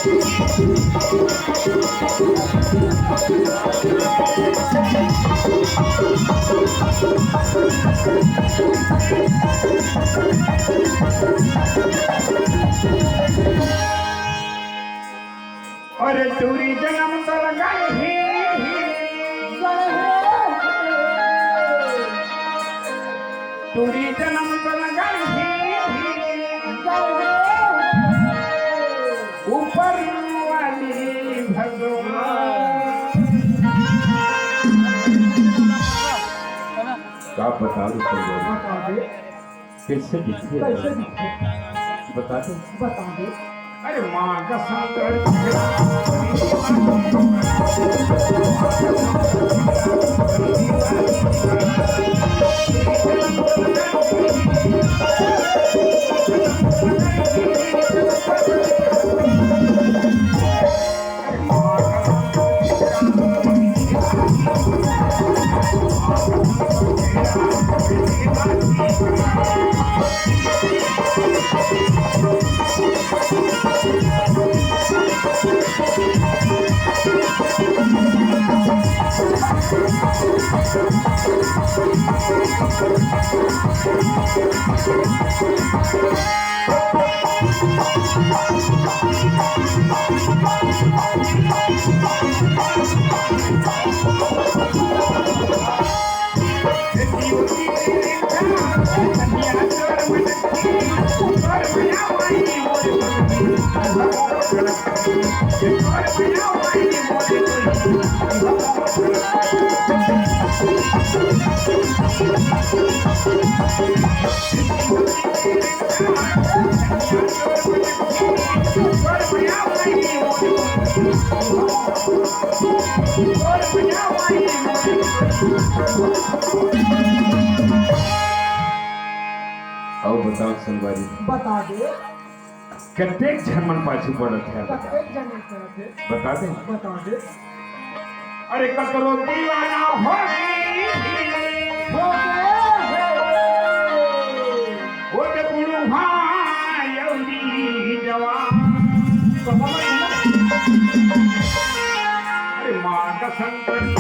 अरे टूरी जन्म तो लगाई ही टूरी जन्म तो लगाई ही ऊपर वाली भगवान क्या बता दो कैसे दिखे बता दो अरे माँ का शंकर आओ बताओ संगवारी बता दे कतेक झमन पाछू पड़त है प्रत्येक जने करते बता दे बता दे अरे कतरो दीवाना हो वो तो बुढ़ू भाई जवान अरे माँ का शंकर